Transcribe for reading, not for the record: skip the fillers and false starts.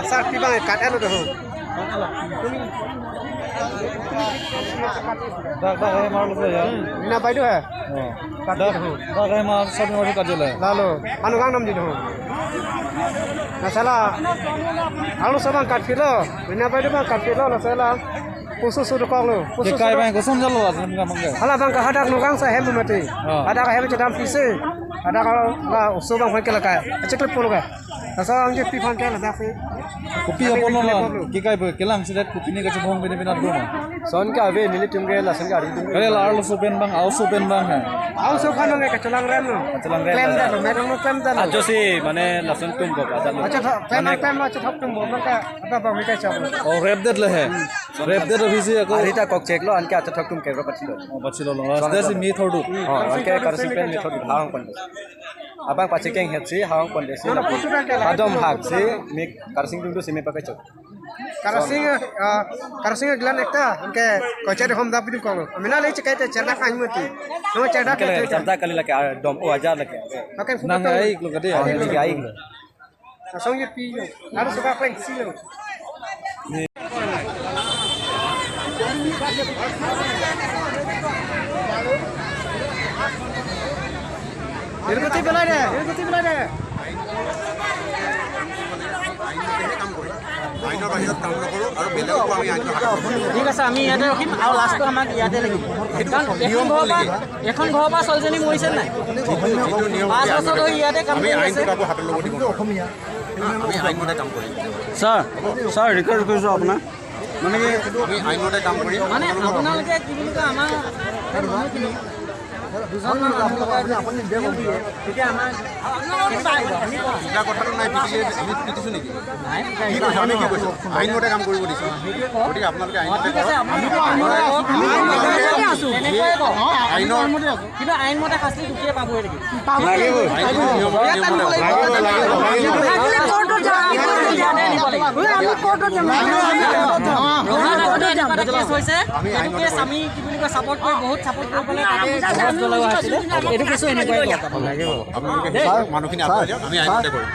sar pi bang kat elo doh dak mar lo ya na bai do ha dak mar sab mar kat jela lalu anu gang nam di doh na sala alu sabang kat kilo na bai do bang kat kilo la sala khusus sudah kau lo ke kai bang ko som jalo asam ka mangga hala bang ka hadak nugang sa hem mati hadak hem cedam pise hadak kalau la usu bang phai kala kai acek lep polo ka asa angje pi phan kala dak kopi apa no ki kai be kelang sidat kopi ni ka chobong bene bina do ma son ka ave nili tumge la san gari tum kare la arlo so ben bang au so ben bang ha au so khan nge ka chalang ram no klem da no merong no klem da no ajo si mane lasan tum ko ada acha klem acha thap tum bo man ka apa bang mi ka chab oh rep det le he rep det abhi si ko arita kok check lo anke acha thap tum ke ro pachilo bachilo lo asde si mi thodu anke karsi pen mi thodu hang kon abang pachikeng hetsi hang kon desi adom hak si mi karsing tum do simi pakai chok Karasing glan ekta ke kocer hom da pidu ko mina le chikai te cerda kan muti no cerda ke cerda kali lake dom o ajar lake pakai nang ai lo gade ai lo song ye pi harus suka peng si lo irgoti belai deh আইনৰ বাহিৰত কাম নকৰোঁ আৰু বেলেগকো আমি আইনৰ ঠিক আছে আমি ইয়াতে ৰখিম আৰু লাষ্টটো আমাক ইয়াতে লাগিব এখন ঘৰৰ পৰা ছোৱালীজনী মৰিছে নাই 5 বছৰ ধৰি ইয়াতে কাম আমি কৰি আইনটো আছে কাকো হাতত ল'ব দিব অসমীয়া আমি আইনমতে কাম কৰিম স্যাৰ ৰিকোয়েস্ট কৰিছো আপোনাৰ মানে কি আমি আইনমতে কাম কৰিম মানে আপোনালোকে কি বুলি কয় আমাৰ মানুহখিনি দুজনমান আপুনি তেতিয়া আমাৰ কিবা কথাটো নাই আমি পিটিছোঁ নেকি নাই কি কৈছে আমি কি কৈছোঁ আইনমতে কাম কৰিব দিছোঁ গতিকে আপোনালোকে আইনমতে ঠিক আছে আইনৰ কিন্তু আইনমতে শাস্তি দুখিয়ে পাবই নেকি আমি কি বুলি কয় চাপৰ্ট কৰি বহুত চাপৰ্ট কৰি পেলাই এইটো কিছু এনেকুৱাই আপোনালোকে মানুহখিনি আগুৱাই দিয়ক আমি আইনমতে কৰিম